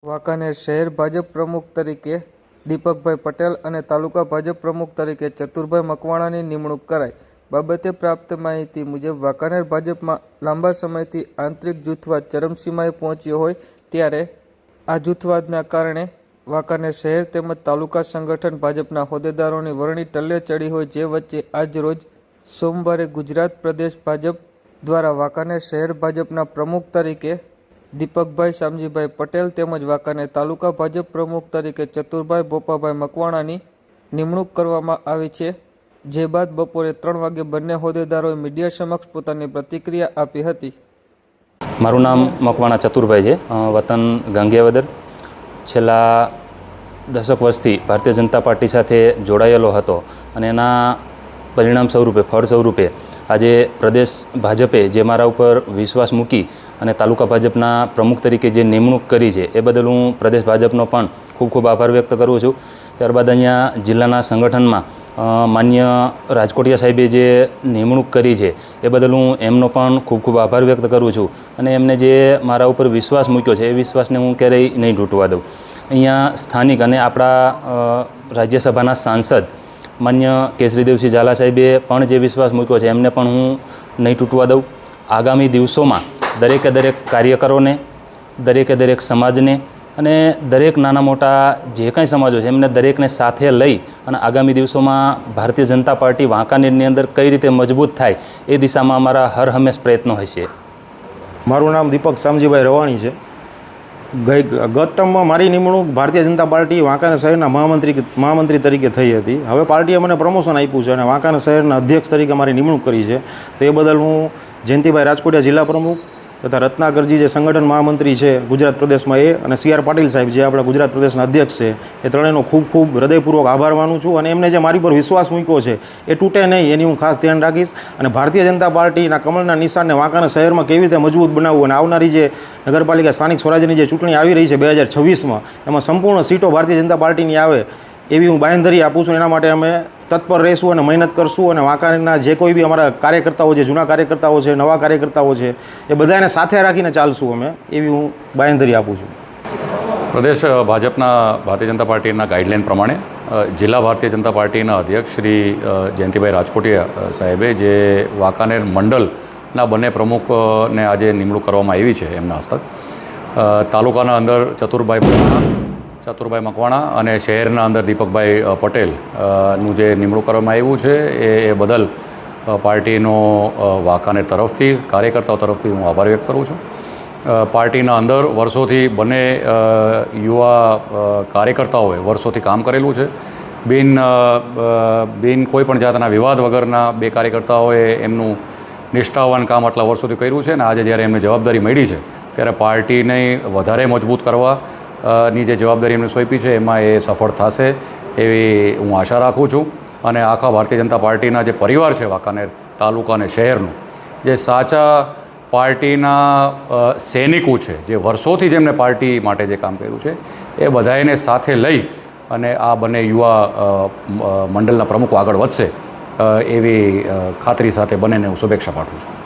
વાંકાનેર શહેર ભાજપ પ્રમુખ તરીકે દીપકભાઈ પટેલ અને તાલુકા ભાજપ પ્રમુખ તરીકે ચતુરભાઈ મકવાણાની નિમણૂક કરાઈ. બાબતે પ્રાપ્ત માહિતી મુજબ વાંકાનેર ભાજપમાં લાંબા સમયથી આંતરિક જૂથવાદ ચરમસીમાએ પહોંચ્યો હોય ત્યારે આ જૂથવાદના કારણે વાંકાનેર શહેર તેમજ તાલુકા સંગઠન ભાજપના હોદ્દેદારોની વરણી ટલ્લે ચડી હોય, જે વચ્ચે આજ રોજ સોમવારે ગુજરાત પ્રદેશ ભાજપ દ્વારા વાંકાનેર શહેર ભાજપના પ્રમુખ તરીકે દીપકભાઈ શામજીભાઈ પટેલ તેમજ વાંકાનેર તાલુકા ભાજપ પ્રમુખ તરીકે ચતુરભાઈ બોપાભાઈ મકવાણાની નિમણૂક કરવામાં આવી છે. જે બાદ બપોરે 3 વાગે બંને હોદ્દેદારોએ મીડિયા સમક્ષ પોતાની પ્રતિક્રિયા આપી હતી. મારું નામ મકવાણા ચતુરભાઈ છે, વતન ગાંગિયાવદર. છેલ્લા 10 વર્ષથી ભારતીય જનતા પાર્ટી સાથે જોડાયેલો હતો અને એના પરિણામ સ્વરૂપે, ફળ સ્વરૂપે આજે પ્રદેશ ભાજપે જે મારા ઉપર વિશ્વાસ મૂકી અને તાલુકા ભાજપના પ્રમુખ તરીકે જે નિમણૂક કરી છે એ બદલ હું પ્રદેશ ભાજપનો પણ ખૂબ ખૂબ આભાર વ્યક્ત કરું છું. ત્યારબાદ અહીંયા જિલ્લાના સંગઠનમાં માન્ય રાજકોટિયા સાહેબે જે નિમણૂક કરી છે એ બદલ હું એમનો પણ ખૂબ ખૂબ આભાર વ્યક્ત કરું છું અને એમને જે મારા ઉપર વિશ્વાસ મૂક્યો છે એ વિશ્વાસને હું ક્યારેય નહીં તૂટવા દઉં. અહીંયા સ્થાનિક અને આપણા રાજ્યસભાના સાંસદ માન્ય કેસરીદેવસિંહ ઝાલા સાહેબે પણ જે વિશ્વાસ મૂક્યો છે એમને પણ હું નહીં તૂટવા દઉં. આગામી દિવસોમાં દરેકે દરેક કાર્યકરોને, દરેક સમાજને અને દરેક નાના મોટા જે કંઈ સમાજો છે એમને દરેકને સાથે લઈ અને આગામી દિવસોમાં ભારતીય જનતા પાર્ટી વાંકાનેરની અંદર કઈ રીતે મજબૂત થાય એ દિશામાં અમારા હર હંમેશ પ્રયત્નો હશે. મારું નામ દીપક શામજીભાઈ રવાણી છે. ગત ટર્મમાં મારી નિમણૂક ભારતીય જનતા પાર્ટી વાંકાનેર શહેરના મહામંત્રી તરીકે થઈ હતી. હવે પાર્ટીએ મને પ્રમોશન આપ્યું છે અને વાંકાનેર શહેરના અધ્યક્ષ તરીકે મારી નિમણૂક કરી છે. તો એ બદલ હું જયંતિભાઈ રાજકોટિયા જિલ્લા પ્રમુખ તથા રત્નાકરજી જે સંગઠન મહામંત્રી છે ગુજરાત પ્રદેશમાં એ અને CR પાટીલ સાહેબ જે આપણા ગુજરાત પ્રદેશના અધ્યક્ષ છે એ ત્રણેયનો ખૂબ ખૂબ હૃદયપૂર્વક આભાર માનું છું અને એમને જે મારી પર વિશ્વાસ મૂક્યો છે એ તૂટે નહીં એની હું ખાસ ધ્યાન રાખીશ. અને ભારતીય જનતા પાર્ટીના કમળના નિશાનને વાંકાનેર શહેરમાં કેવી રીતે મજબૂત બનાવવું અને આવનારી જે નગરપાલિકા સ્થાનિક સ્વરાજ્યની જે ચૂંટણી આવી રહી છે 2026માં એમાં સંપૂર્ણ સીટો ભારતીય જનતા પાર્ટીની આવે એવી હું બાંહેધરી આપું છું. એના માટે અમે તત્પર રહીશું અને મહેનત કરશું અને વાંકાનેરના જે કોઈ બી અમારા કાર્યકર્તાઓ છે, જૂના કાર્યકર્તાઓ છે, નવા કાર્યકર્તાઓ છે એ બધાને સાથે રાખીને ચાલશું અમે, એવી હું બાંહેધરી આપું છું. પ્રદેશ ભાજપના ભારતીય જનતા પાર્ટીના ગાઈડલાઇન પ્રમાણે જિલ્લા ભારતીય જનતા પાર્ટીના અધ્યક્ષ શ્રી જયંતિભાઈ રાજકોટિયા સાહેબે જે વાંકાનેર મંડળના બંને પ્રમુખને આજે નિમણૂક કરવામાં આવી છે એમના હસ્તક, તાલુકાના અંદર ચતુરભાઈ મકવાણા અને શહેરના અંદર દીપકભાઈ પટેલનું જે નિમણૂક કરવામાં આવ્યું છે એ બદલ પાર્ટીનો વાંકાનેર તરફથી, કાર્યકર્તાઓ તરફથી હું આભાર વ્યક્ત કરું છું. પાર્ટીના અંદર વર્ષોથી બંને યુવા કાર્યકર્તાઓએ વર્ષોથી કામ કરેલું છે. બિન કોઈ પણ જાતના વિવાદ વગરના બે કાર્યકર્તાઓએ એમનું નિષ્ઠાવાન કામ આટલા વર્ષોથી કર્યું છે અને આજે જ્યારે એમને જવાબદારી મળી છે ત્યારે પાર્ટીને વધારે મજબૂત કરવા ની જે જવાબદારી એમને સોંપી છે એમાં એ સફળ થશે એવી હું આશા રાખું છું. અને આખા ભારતીય જનતા પાર્ટીના જે પરિવાર છે વાંકાનેર તાલુકા અને શહેરનું, જે સાચા પાર્ટીના સૈનિકો છે, જે વર્ષોથી જેમને પાર્ટી માટે જે કામ કર્યું છે એ બધાને સાથે લઈ અને આ બંને યુવા મંડળના પ્રમુખો આગળ વધશે એવી ખાતરી સાથે બંનેને હું શુભેચ્છા પાઠવું છું.